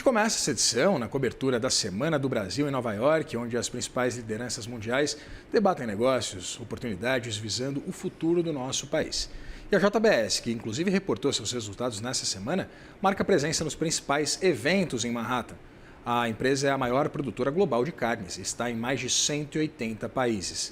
começa essa edição na cobertura da Semana do Brasil em Nova York, onde as principais lideranças mundiais debatem negócios, oportunidades visando o futuro do nosso país. E a JBS, que inclusive reportou seus resultados nessa semana, marca presença nos principais eventos em Manhattan. A empresa é a maior produtora global de carnes e está em mais de 180 países.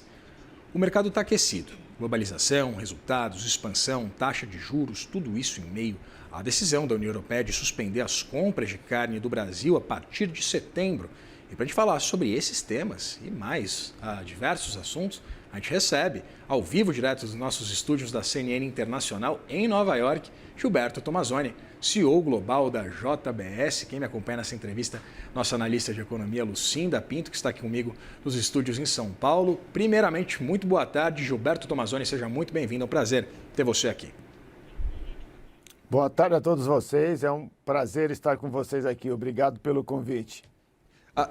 O mercado está aquecido. Globalização, resultados, expansão, taxa de juros, tudo isso em meio à decisão da União Europeia de suspender as compras de carne do Brasil a partir de setembro. E para a gente falar sobre esses temas e mais diversos assuntos, a gente recebe, ao vivo, direto dos nossos estúdios da CNN Internacional em Nova York, Gilberto Tomazoni, CEO global da JBS. Quem me acompanha nessa entrevista, nossa analista de economia, Lucinda Pinto, que está aqui comigo nos estúdios em São Paulo. Primeiramente, muito boa tarde, Gilberto Tomazoni, seja muito bem-vindo, é um prazer ter você aqui. Boa tarde a todos vocês, é um prazer estar com vocês aqui, obrigado pelo convite.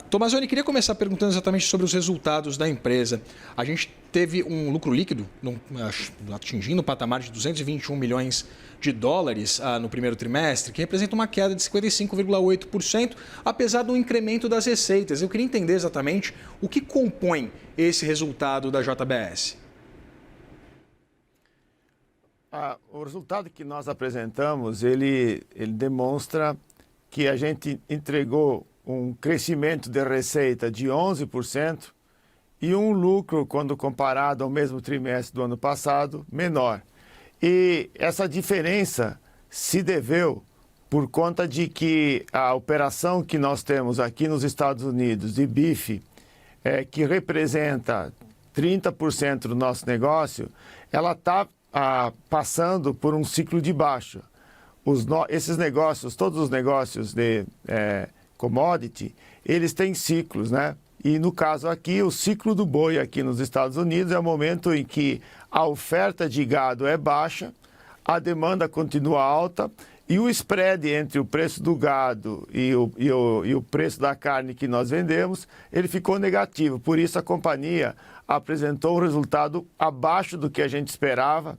Tomazoni, queria começar perguntando exatamente sobre os resultados da empresa. A gente teve um lucro líquido atingindo o patamar de 221 milhões de dólares no primeiro trimestre, que representa uma queda de 55,8%, apesar do incremento das receitas. Eu queria entender exatamente o que compõe esse resultado da JBS. O resultado que nós apresentamos, ele demonstra que a gente entregou um crescimento de receita de 11% e um lucro, quando comparado ao mesmo trimestre do ano passado, menor. E essa diferença se deveu por conta de que a operação que nós temos aqui nos Estados Unidos de bife, que representa 30% do nosso negócio, ela está passando por um ciclo de baixa. Esses negócios, todos os negócios de commodity, eles têm ciclos, né? E no caso aqui, o ciclo do boi aqui nos Estados Unidos é o momento em que a oferta de gado é baixa, a demanda continua alta e o spread entre o preço do gado e o preço da carne que nós vendemos, ele ficou negativo. Por isso a companhia apresentou um resultado abaixo do que a gente esperava.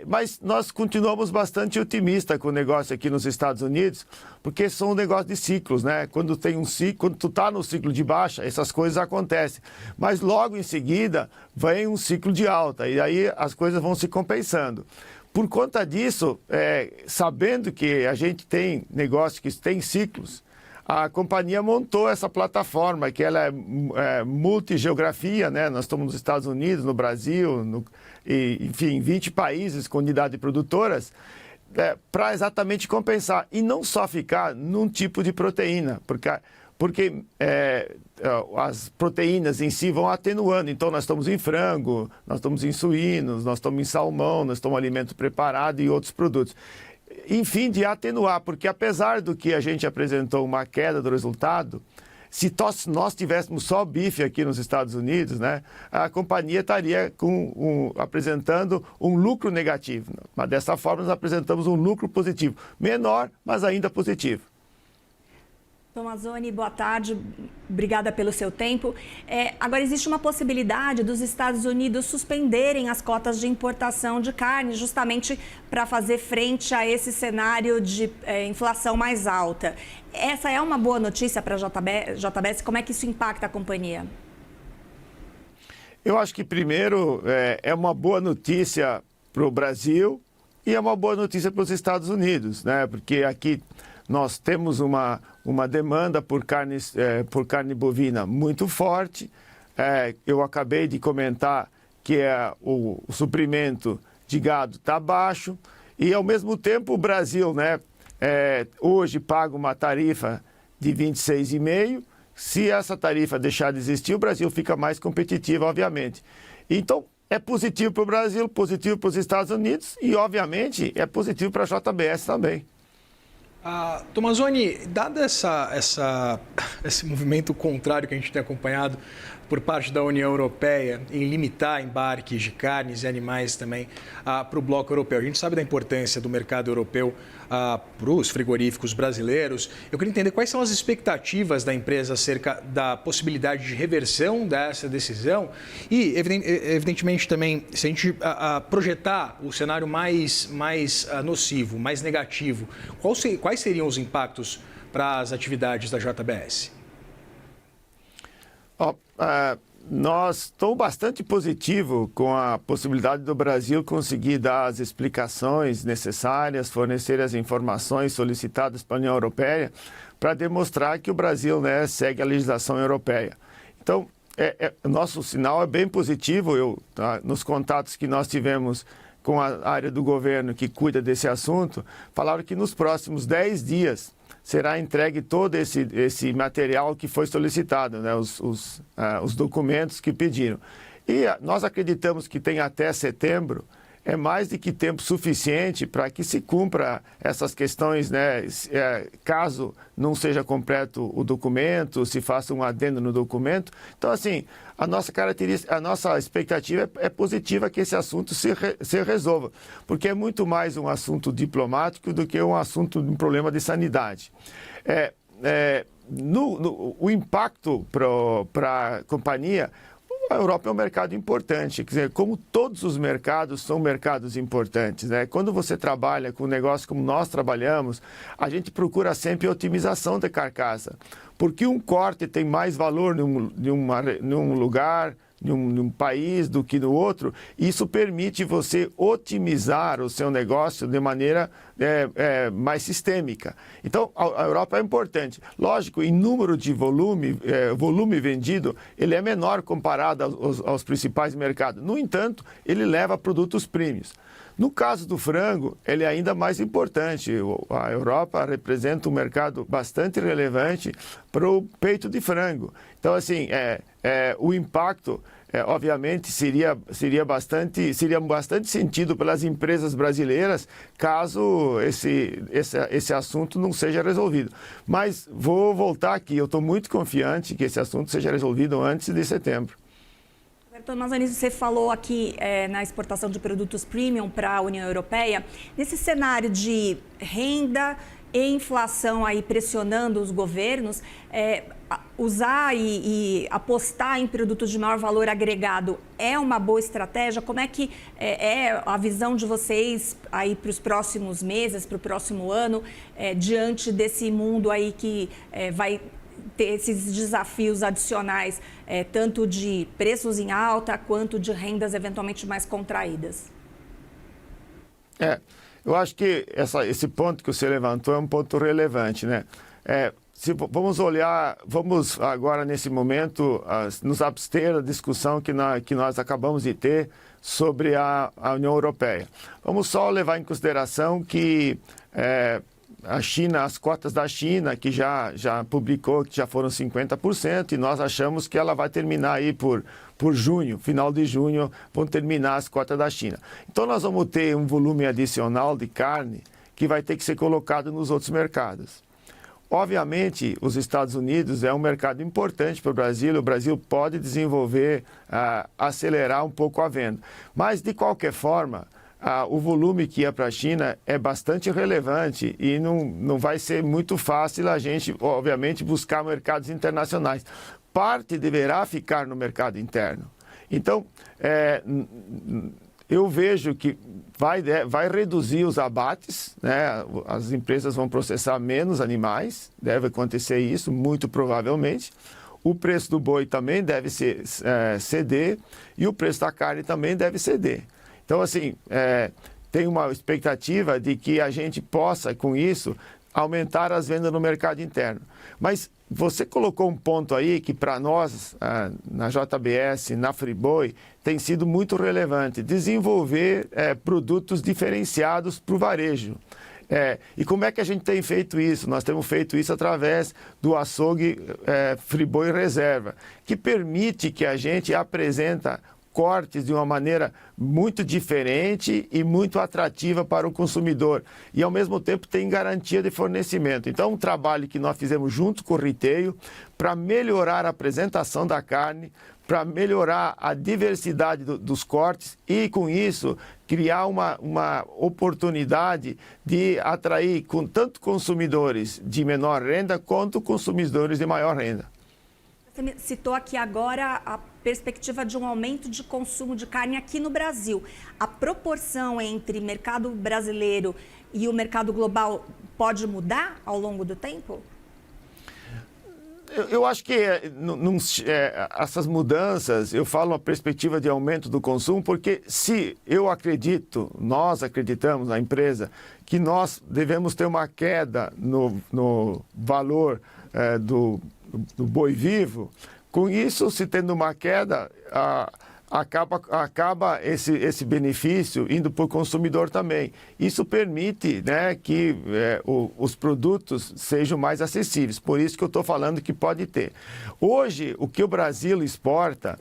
Mas nós continuamos bastante otimistas com o negócio aqui nos Estados Unidos, porque são um negócio de ciclos, né? Quando tem um ciclo, quando tu está no ciclo de baixa, essas coisas acontecem. Mas logo em seguida vem um ciclo de alta e aí as coisas vão se compensando. Por conta disso, sabendo que a gente tem negócio que tem ciclos, a companhia montou essa plataforma, que ela é multigeografia, né? Nós estamos nos Estados Unidos, no Brasil, enfim, 20 países com unidade de produtoras, para exatamente compensar. E não só ficar num tipo de proteína, porque as proteínas em si vão atenuando. Então, nós estamos em frango, nós estamos em suínos, nós estamos em salmão, nós estamos em alimento preparado e outros produtos. Enfim, de atenuar, porque apesar do que a gente apresentou uma queda do resultado, se nós tivéssemos só bife aqui nos Estados Unidos, né, a companhia estaria apresentando um lucro negativo. Mas dessa forma nós apresentamos um lucro positivo, menor, mas ainda positivo. Tomazoni, boa tarde, obrigada pelo seu tempo. Agora, existe uma possibilidade dos Estados Unidos suspenderem as cotas de importação de carne, justamente para fazer frente a esse cenário de inflação mais alta. Essa é uma boa notícia para a JBS? Como é que isso impacta a companhia? Eu acho que, primeiro, é uma boa notícia para o Brasil e é uma boa notícia para os Estados Unidos, né? Porque aqui nós temos uma demanda por carne bovina muito forte. Eu acabei de comentar que o suprimento de gado está baixo e, ao mesmo tempo, o Brasil, né, hoje paga uma tarifa de 26,5%. Se essa tarifa deixar de existir, o Brasil fica mais competitivo, obviamente. Então, é positivo para o Brasil, positivo para os Estados Unidos e, obviamente, é positivo para a JBS também. Tomazoni, dado esse movimento contrário que a gente tem acompanhado por parte da União Europeia em limitar embarques de carnes e animais também para o bloco europeu. A gente sabe da importância do mercado europeu para os frigoríficos brasileiros. Eu queria entender quais são as expectativas da empresa acerca da possibilidade de reversão dessa decisão e, evidentemente, também, se a gente projetar o cenário mais nocivo, mais negativo, quais seriam os impactos para as atividades da JBS? Nós estamos bastante positivos com a possibilidade do Brasil conseguir dar as explicações necessárias, fornecer as informações solicitadas para a União Europeia para demonstrar que o Brasil, né, segue a legislação europeia. Então, o nosso sinal é bem positivo. Nos contatos que nós tivemos com a área do governo que cuida desse assunto, falaram que nos próximos 10 dias será entregue todo esse material que foi solicitado, né? Os documentos que pediram. E nós acreditamos que tem até setembro, é mais do que tempo suficiente para que se cumpra essas questões, né? Caso não seja completo o documento, se faça um adendo no documento. Então, assim, a nossa expectativa é positiva que esse assunto se resolva, porque é muito mais um assunto diplomático do que um assunto de um problema de sanidade. O impacto para a companhia, a Europa é um mercado importante, quer dizer, como todos os mercados são mercados importantes, né? Quando você trabalha com um negócio como nós trabalhamos, a gente procura sempre otimização da carcaça, porque um corte tem mais valor num lugar, num país do que no outro. Isso permite você otimizar o seu negócio de maneira mais sistêmica. Então, a Europa é importante. Lógico, em número de volume vendido, ele é menor comparado aos principais mercados. No entanto, ele leva produtos premiums. No caso do frango, ele é ainda mais importante. A Europa representa um mercado bastante relevante para o peito de frango. Então, assim, o impacto, obviamente, seria bastante sentido pelas empresas brasileiras caso esse assunto não seja resolvido. Mas vou voltar aqui, eu estou muito confiante que esse assunto seja resolvido antes de setembro. Mazzanini, você falou aqui na exportação de produtos premium para a União Europeia. Nesse cenário de renda e inflação aí pressionando os governos, usar e apostar em produtos de maior valor agregado é uma boa estratégia? Como é que é a visão de vocês aí para os próximos meses, para o próximo ano, diante desse mundo aí que vai ter esses desafios adicionais, tanto de preços em alta quanto de rendas eventualmente mais contraídas? Eu acho que esse ponto que você levantou é um ponto relevante, né? Vamos agora nesse momento nos abster da discussão que nós acabamos de ter sobre a União Europeia. Vamos só levar em consideração que a China, as cotas da China, que já publicou que já foram 50%, e nós achamos que ela vai terminar aí por junho, final de junho, vão terminar as cotas da China. Então nós vamos ter um volume adicional de carne que vai ter que ser colocado nos outros mercados. Obviamente, os Estados Unidos é um mercado importante para o Brasil pode desenvolver, acelerar um pouco a venda. Mas, de qualquer forma, o volume que ia para a China é bastante relevante e não vai ser muito fácil a gente, obviamente, buscar mercados internacionais. Parte deverá ficar no mercado interno. Então, eu vejo que vai reduzir os abates, né? As empresas vão processar menos animais, deve acontecer isso, muito provavelmente. O preço do boi também deve ceder e o preço da carne também deve ceder. Então, assim, tem uma expectativa de que a gente possa, com isso, aumentar as vendas no mercado interno. Mas você colocou um ponto aí que, para nós, na JBS, na Friboi, tem sido muito relevante, desenvolver produtos diferenciados para o varejo. E como é que a gente tem feito isso? Nós temos feito isso através do açougue Friboi Reserva, que permite que a gente apresenta cortes de uma maneira muito diferente e muito atrativa para o consumidor. E, ao mesmo tempo, tem garantia de fornecimento. Então, um trabalho que nós fizemos junto com o retail para melhorar a apresentação da carne, para melhorar a diversidade dos cortes e, com isso, criar uma oportunidade de atrair tanto consumidores de menor renda quanto consumidores de maior renda. Você citou aqui agora a perspectiva de um aumento de consumo de carne aqui no Brasil. A proporção entre mercado brasileiro e o mercado global pode mudar ao longo do tempo? Eu acho que essas mudanças, eu falo uma perspectiva de aumento do consumo, porque se eu acredito, nós acreditamos na empresa, que nós devemos ter uma queda no valor do boi vivo, com isso, se tendo uma queda, acaba esse benefício indo para o consumidor também. Isso permite, né, que os produtos sejam mais acessíveis. Por isso que eu estou falando que pode ter. Hoje, o que o Brasil exporta,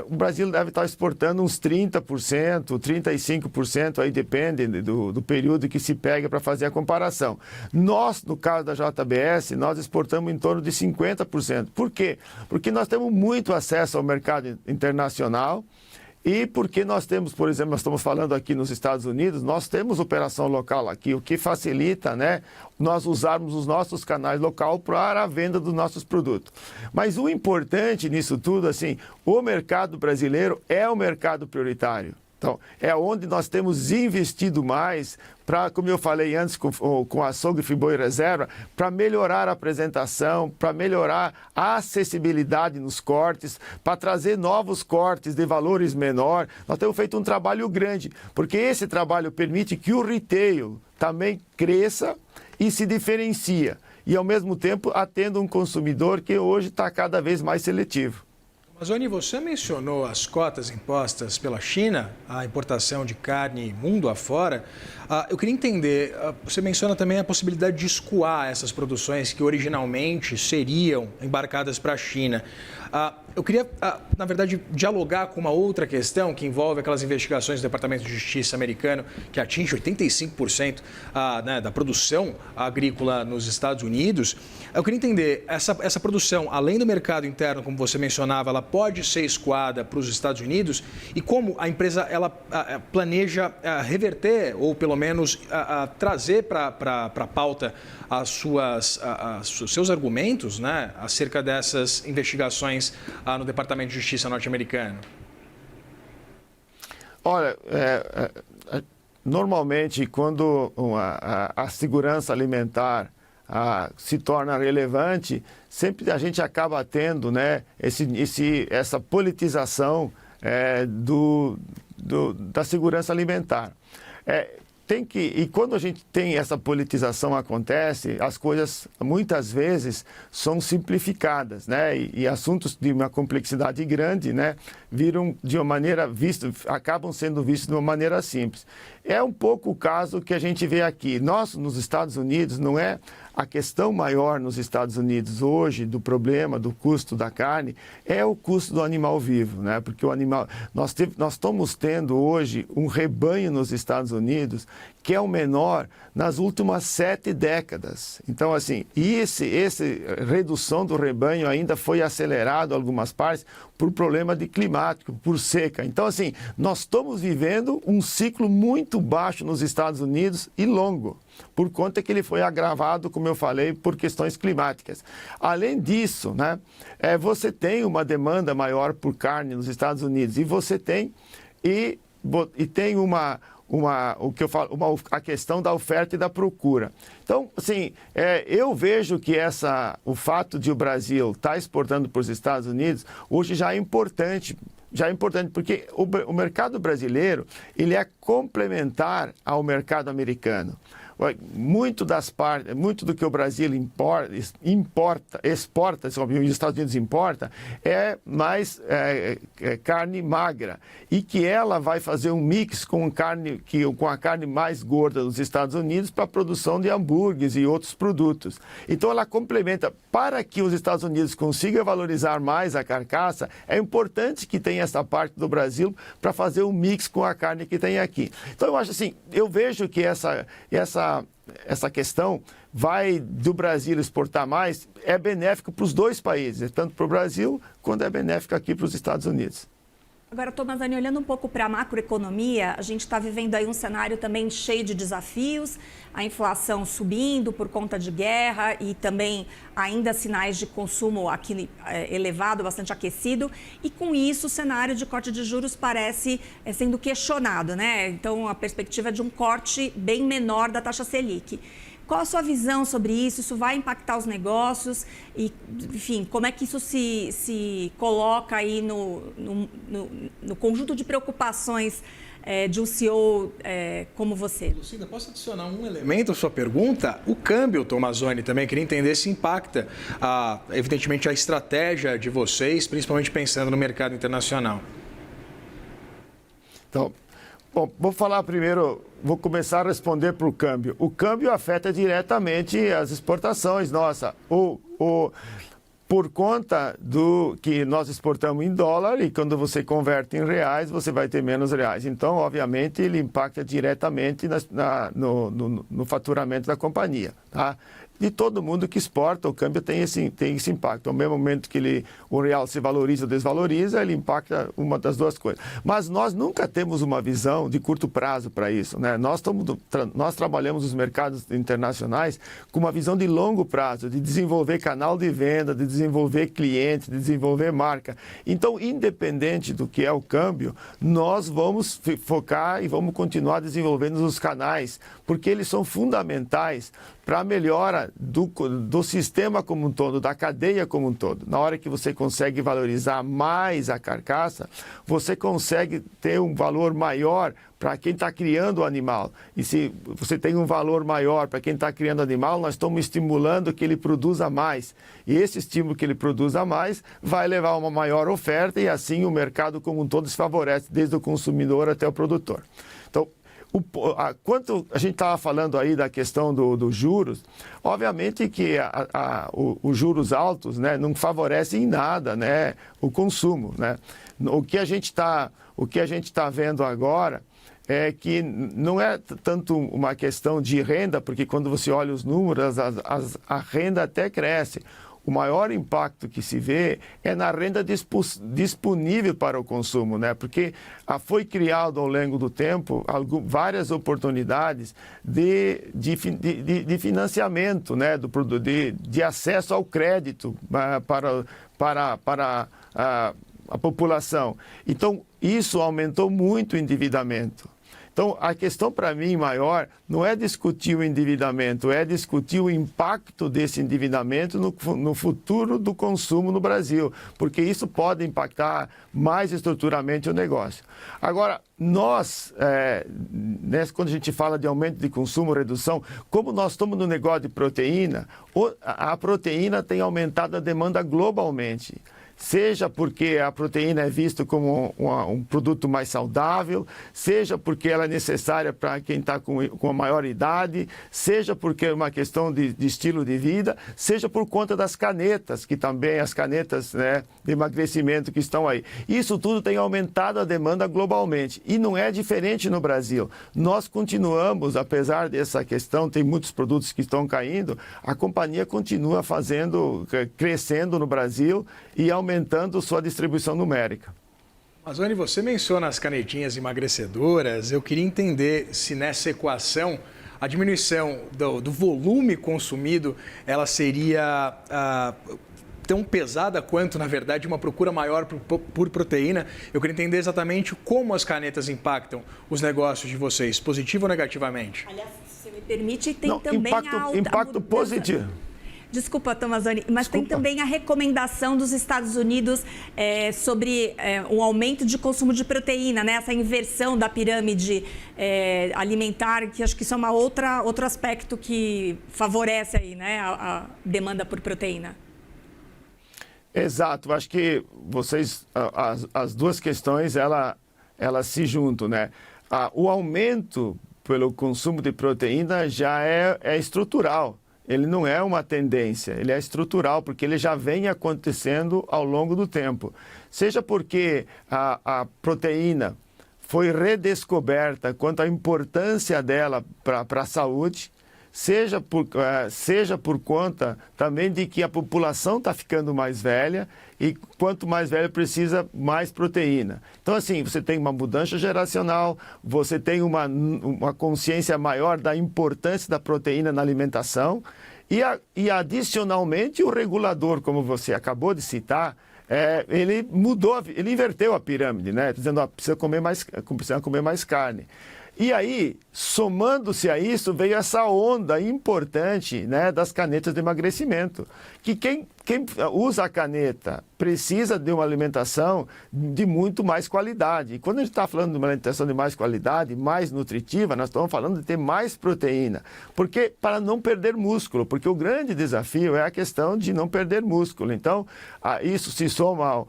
o Brasil deve estar exportando uns 30%, 35%, aí depende do período que se pega para fazer a comparação. Nós, no caso da JBS, nós exportamos em torno de 50%. Por quê? Porque nós temos muito acesso ao mercado internacional e porque nós temos, por exemplo, nós estamos falando aqui nos Estados Unidos, nós temos operação local aqui, o que facilita, né, nós usarmos os nossos canais local para a venda dos nossos produtos. Mas o importante nisso tudo, assim, o mercado brasileiro é o mercado prioritário. Então, é onde nós temos investido mais para, como eu falei antes, com açougue, friboi e reserva, para melhorar a apresentação, para melhorar a acessibilidade nos cortes, para trazer novos cortes de valores menor. Nós temos feito um trabalho grande, porque esse trabalho permite que o retail também cresça e se diferencia. E, ao mesmo tempo, atenda um consumidor que hoje está cada vez mais seletivo. Mazzoni, você mencionou as cotas impostas pela China, a importação de carne mundo afora. Eu queria entender, você menciona também a possibilidade de escoar essas produções que originalmente seriam embarcadas para a China. Eu queria, na verdade, dialogar com uma outra questão que envolve aquelas investigações do Departamento de Justiça americano que atinge 85% da produção agrícola nos Estados Unidos. Eu queria entender, essa produção, além do mercado interno, como você mencionava, ela pode ser escoada para os Estados Unidos e como a empresa ela planeja reverter ou pelo menos trazer para a pauta os seus argumentos, né, acerca dessas investigações no Departamento de Justiça norte-americano? Olha, normalmente quando a segurança alimentar se torna relevante, sempre a gente acaba tendo, né, essa politização da segurança alimentar. E quando a gente tem essa politização acontece, as coisas muitas vezes são simplificadas, né? E assuntos de uma complexidade grande, né, viram de uma maneira acabam sendo vistos de uma maneira simples. É um pouco o caso que a gente vê aqui. Nós, nos Estados Unidos, não é a questão maior nos Estados Unidos hoje do problema do custo da carne, é o custo do animal vivo, né? Porque o animal, nós estamos tendo hoje um rebanho nos Estados Unidos que é o menor nas últimas 7 décadas. Então, assim, essa redução do rebanho ainda foi acelerado em algumas partes por problema climático, por seca. Então, assim, nós estamos vivendo um ciclo muito baixo nos Estados Unidos e longo, por conta que ele foi agravado, como eu falei, por questões climáticas. Além disso, né, você tem uma demanda maior por carne nos Estados Unidos e você tem o que eu falo, a questão da oferta e da procura. Então, assim, eu vejo que o fato de o Brasil estar exportando para os Estados Unidos hoje já é importante. Porque o mercado brasileiro ele é complementar ao mercado americano. muito do que o Brasil exporta, e os Estados Unidos importa, é mais carne magra. E que ela vai fazer um mix com a carne mais gorda dos Estados Unidos para a produção de hambúrgueres e outros produtos. Então, ela complementa. Para que os Estados Unidos consigam valorizar mais a carcaça, é importante que tenha essa parte do Brasil para fazer um mix com a carne que tem aqui. Então, eu acho assim, eu vejo que essa questão do Brasil exportar mais é benéfico para os dois países, tanto para o Brasil quanto é benéfico aqui para os Estados Unidos. Agora, Tomazoni, olhando um pouco para a macroeconomia, a gente está vivendo aí um cenário também cheio de desafios, a inflação subindo por conta de guerra e também ainda sinais de consumo aqui elevado, bastante aquecido, e com isso o cenário de corte de juros parece sendo questionado, né? Então, a perspectiva é de um corte bem menor da taxa Selic. Qual a sua visão sobre isso? Isso vai impactar os negócios? E, enfim, como é que isso se coloca aí no conjunto de preocupações de um CEO como você? Lucinda, posso adicionar um elemento à sua pergunta? O câmbio, Tomazoni, também queria entender se impacta, evidentemente, a estratégia de vocês, principalmente pensando no mercado internacional. Então, bom, vou falar primeiro, vou começar a responder para o câmbio. O câmbio afeta diretamente as exportações nossas. Por conta do que nós exportamos em dólar e quando você converte em reais, você vai ter menos reais. Então, obviamente, ele impacta diretamente no faturamento da companhia, tá? De todo mundo que exporta, o câmbio tem esse impacto. Ao mesmo momento que o real se valoriza ou desvaloriza, ele impacta uma das duas coisas. Mas nós nunca temos uma visão de curto prazo para isso, né? Nós trabalhamos os mercados internacionais com uma visão de longo prazo, de desenvolver canal de venda, de desenvolver cliente, de desenvolver marca. Então, independente do que é o câmbio, nós vamos focar e vamos continuar desenvolvendo os canais, porque eles são fundamentais para a melhora do sistema como um todo, da cadeia como um todo. Na hora que você consegue valorizar mais a carcaça, você consegue ter um valor maior para quem está criando o animal. E se você tem um valor maior para quem está criando o animal, nós estamos estimulando que ele produza mais. E esse estímulo que ele produza mais vai levar a uma maior oferta e assim o mercado como um todo se favorece, desde o consumidor até o produtor. Então, quanto a gente estava falando aí da questão dos juros, obviamente que os juros altos, né, não favorecem em nada, né, o consumo, né? O que a gente está vendo agora é que não é tanto uma questão de renda, porque quando você olha os números, a renda até cresce. O maior impacto que se vê é na renda disponível para o consumo, né? Porque foi criado ao longo do tempo várias oportunidades de financiamento, né? De acesso ao crédito para a população. Então, isso aumentou muito o endividamento. Então, a questão para mim maior não é discutir o endividamento, é discutir o impacto desse endividamento no futuro do consumo no Brasil, porque isso pode impactar mais estruturalmente o negócio. Agora, nós, quando a gente fala de aumento de consumo, redução, como nós estamos no negócio de proteína, a proteína tem aumentado a demanda globalmente. Seja porque a proteína é vista como um produto mais saudável, seja porque ela é necessária para quem está com a maior idade, seja porque é uma questão de estilo de vida, seja por conta das canetas, que também as canetas, né, de emagrecimento que estão aí. Isso tudo tem aumentado a demanda globalmente e não é diferente no Brasil. Nós continuamos, apesar dessa questão, tem muitos produtos que estão caindo, a companhia continua crescendo no Brasil e aumentando sua distribuição numérica. Mazoni, você menciona as canetinhas emagrecedoras. Eu queria entender se nessa equação a diminuição do volume consumido ela seria tão pesada quanto, na verdade, uma procura maior por proteína. Eu queria entender exatamente como as canetas impactam os negócios de vocês, positivo ou negativamente? Aliás, se me permite, tem também impacto positivo. Desculpa, Tomazoni, mas tem também a recomendação dos Estados Unidos sobre o aumento de consumo de proteína, né? Essa inversão da pirâmide alimentar, que acho que isso é outro aspecto que favorece aí, né, a demanda por proteína. Exato, acho que as duas questões, elas se juntam, né? O aumento pelo consumo de proteína já é estrutural. Ele não é uma tendência, ele é estrutural, porque ele já vem acontecendo ao longo do tempo. Seja porque a proteína foi redescoberta quanto à importância dela para a saúde, seja por conta também de que a população está ficando mais velha e quanto mais velha precisa, mais proteína. Então, assim, você tem uma mudança geracional, você tem uma consciência maior da importância da proteína na alimentação e adicionalmente, o regulador, como você acabou de citar, ele inverteu a pirâmide, né? Dizendo, precisa comer mais carne. E aí, somando-se a isso, veio essa onda importante, né, das canetas de emagrecimento. Que quem usa a caneta precisa de uma alimentação de muito mais qualidade. E quando a gente está falando de uma alimentação de mais qualidade, mais nutritiva, nós estamos falando de ter mais proteína. Porque para não perder músculo, porque o grande desafio é a questão de não perder músculo. Então, isso se soma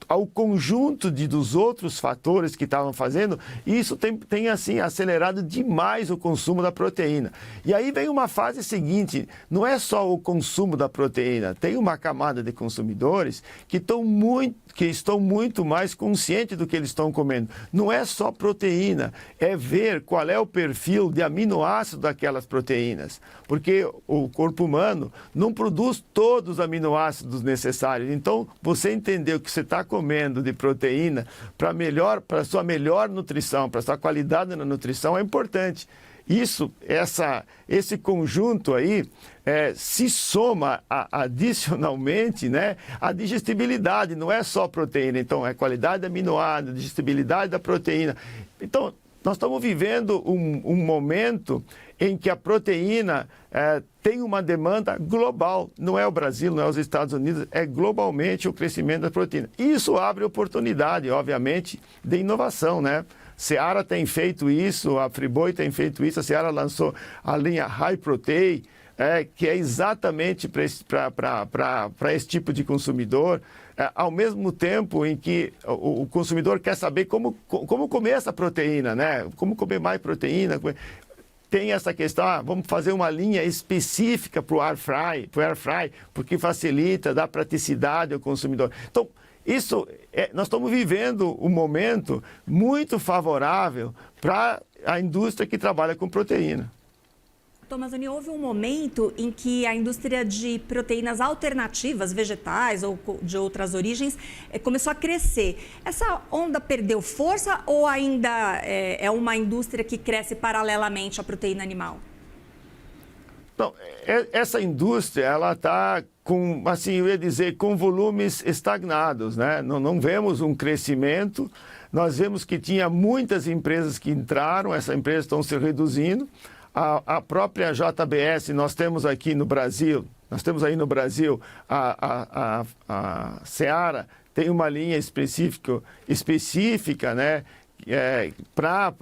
ao conjunto dos outros fatores que estavam fazendo, e isso tem assim, acelerado demais o consumo da proteína. E aí vem uma fase seguinte, não é só o consumo da proteína, tem uma camada de consumidores que estão muito mais conscientes do que eles estão comendo. Não é só proteína, é ver qual é o perfil de aminoácidos daquelas proteínas, porque o corpo humano não produz todos os aminoácidos necessários. Então, você entender o que você está comendo de proteína para a sua melhor nutrição, para a sua qualidade na nutrição é importante. Esse conjunto aí se soma adicionalmente, né, a digestibilidade, não é só proteína, então é qualidade de aminoácido, digestibilidade da proteína. Então, nós estamos vivendo um momento em que a proteína tem uma demanda global. Não é o Brasil, não é os Estados Unidos, é globalmente o crescimento da proteína. Isso abre oportunidade, obviamente, de inovação, né? Seara tem feito isso, a Friboi tem feito isso, a Seara lançou a linha High Protein, que é exatamente para esse tipo de consumidor, ao mesmo tempo em que o consumidor quer saber como comer essa proteína, né? Como comer mais proteína. Tem essa questão, vamos fazer uma linha específica para o air fry, porque facilita, dá praticidade ao consumidor. Então, nós estamos vivendo um momento muito favorável para a indústria que trabalha com proteína. Tomazoni, houve um momento em que a indústria de proteínas alternativas, vegetais ou de outras origens, começou a crescer. Essa onda perdeu força ou ainda é uma indústria que cresce paralelamente à proteína animal? Não, essa indústria, ela está com, assim, eu ia dizer, com volumes estagnados, né? Não vemos um crescimento. Nós vemos que tinha muitas empresas que entraram, essas empresas estão se reduzindo. A própria JBS, nós temos aí no Brasil, a Seara tem uma linha específica, né? Para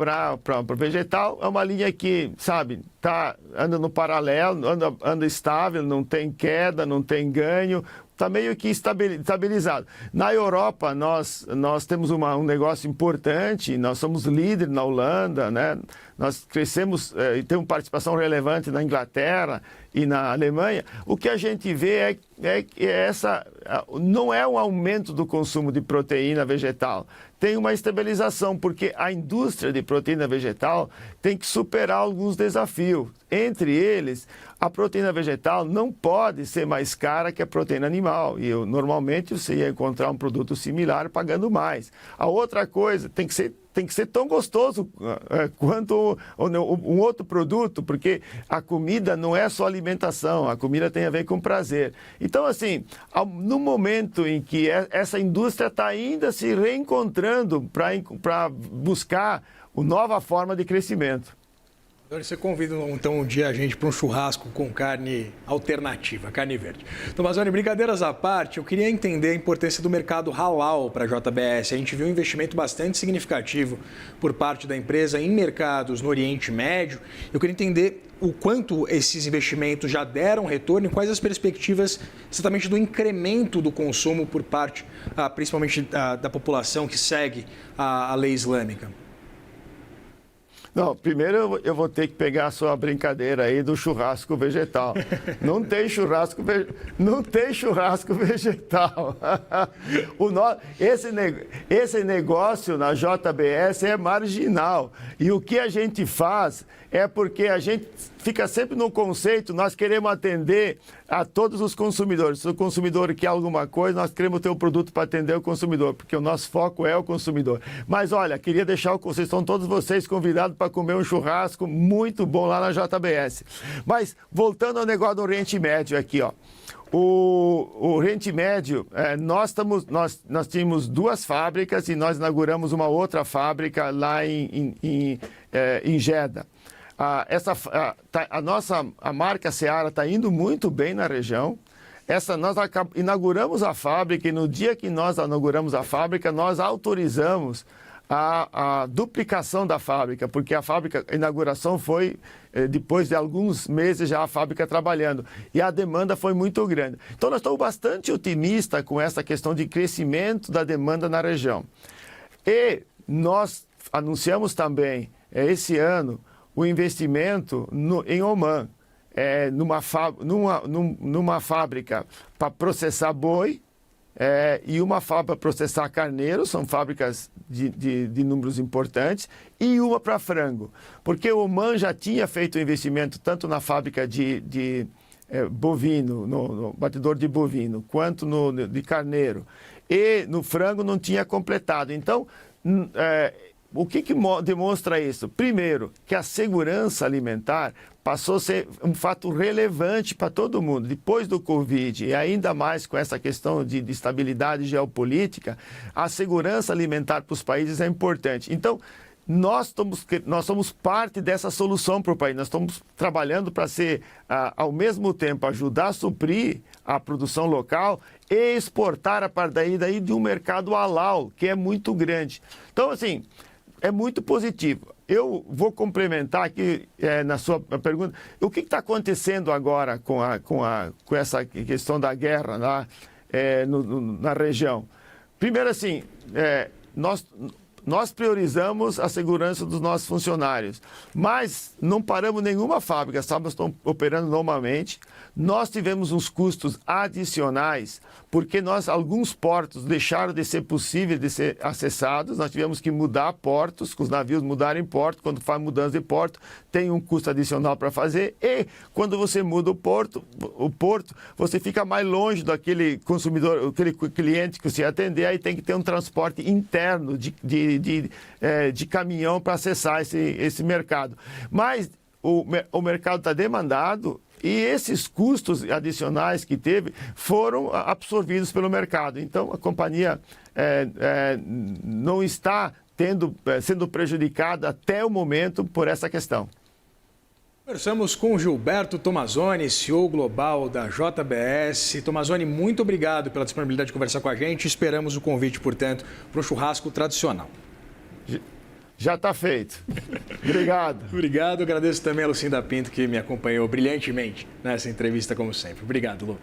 vegetal, é uma linha que, sabe, anda no paralelo, anda estável, não tem queda, não tem ganho, está meio que estabilizado. Na Europa, nós temos um negócio importante, nós somos líderes na Holanda, né? Nós crescemos e temos participação relevante na Inglaterra e na Alemanha. O que a gente vê não é um aumento do consumo de proteína vegetal, tem uma estabilização, porque a indústria de proteína vegetal tem que superar alguns desafios. Entre eles, a proteína vegetal não pode ser mais cara que a proteína animal. E normalmente você ia encontrar um produto similar pagando mais. A outra coisa, tem que ser tão gostoso quanto um outro produto, porque a comida não é só alimentação, a comida tem a ver com prazer. Então, assim, no momento em que essa indústria está ainda se reencontrando para buscar uma nova forma de crescimento. Você convida então um dia a gente para um churrasco com carne alternativa, carne verde. Tomazoni, brincadeiras à parte, eu queria entender a importância do mercado halal para a JBS. A gente viu um investimento bastante significativo por parte da empresa em mercados no Oriente Médio. Eu queria entender o quanto esses investimentos já deram retorno e quais as perspectivas exatamente do incremento do consumo por parte, principalmente da população que segue a lei islâmica. Não, primeiro eu vou ter que pegar a sua brincadeira aí do churrasco vegetal. Não tem churrasco vegetal. Esse negócio na JBS é marginal. E o que a gente faz é porque a gente fica sempre no conceito, nós queremos atender a todos os consumidores. Se o consumidor quer alguma coisa, nós queremos ter o produto para atender o consumidor, porque o nosso foco é o consumidor. Mas olha, queria deixar vocês, estão todos vocês convidados para comer um churrasco muito bom lá na JBS. Mas voltando ao negócio do Oriente Médio aqui, ó. O Oriente Médio, nós tínhamos 2 fábricas e nós inauguramos uma outra fábrica lá em Jeddah. A marca Seara está indo muito bem na região. Nós inauguramos a fábrica e no dia que nós inauguramos a fábrica, nós autorizamos a duplicação da fábrica, porque a inauguração foi depois de alguns meses já a fábrica trabalhando e a demanda foi muito grande. Então nós estamos bastante otimistas com essa questão de crescimento da demanda na região. E nós anunciamos também esse ano o investimento em Oman, numa fábrica para processar boi e uma fábrica para processar carneiro, são fábricas de números importantes, e uma para frango. Porque o Oman já tinha feito investimento tanto na fábrica de bovino, no batedor de bovino, quanto de carneiro. E no frango não tinha completado. Então, o que demonstra isso? Primeiro, que a segurança alimentar passou a ser um fato relevante para todo mundo. Depois do Covid, e ainda mais com essa questão de estabilidade geopolítica, a segurança alimentar para os países é importante. Então, nós somos parte dessa solução para o país. Nós estamos trabalhando para ao mesmo tempo, ajudar a suprir a produção local e exportar a partir daí de um mercado halal, que é muito grande. Então, assim, é muito positivo. Eu vou complementar aqui na sua pergunta. O que está acontecendo agora com essa questão da guerra lá na região? Primeiro, assim, nós priorizamos a segurança dos nossos funcionários, mas não paramos nenhuma fábrica, sabe? Estão operando normalmente. Nós tivemos uns custos adicionais, porque alguns portos deixaram de ser possíveis de ser acessados, nós tivemos que mudar portos, os navios mudarem porto, quando faz mudança de porto, tem um custo adicional para fazer, e quando você muda o porto, você fica mais longe daquele consumidor, aquele cliente que você atender, aí tem que ter um transporte interno de caminhão para acessar esse mercado. Mas o mercado está demandado e esses custos adicionais que teve foram absorvidos pelo mercado. Então, a companhia não está sendo prejudicada até o momento por essa questão. Conversamos com Gilberto Tomazoni, CEO global da JBS. Tomazoni, muito obrigado pela disponibilidade de conversar com a gente. Esperamos o convite, portanto, para um churrasco tradicional. Já está feito. Obrigado. Obrigado. Agradeço também a Lucinda Pinto, que me acompanhou brilhantemente nessa entrevista, como sempre. Obrigado, Lu.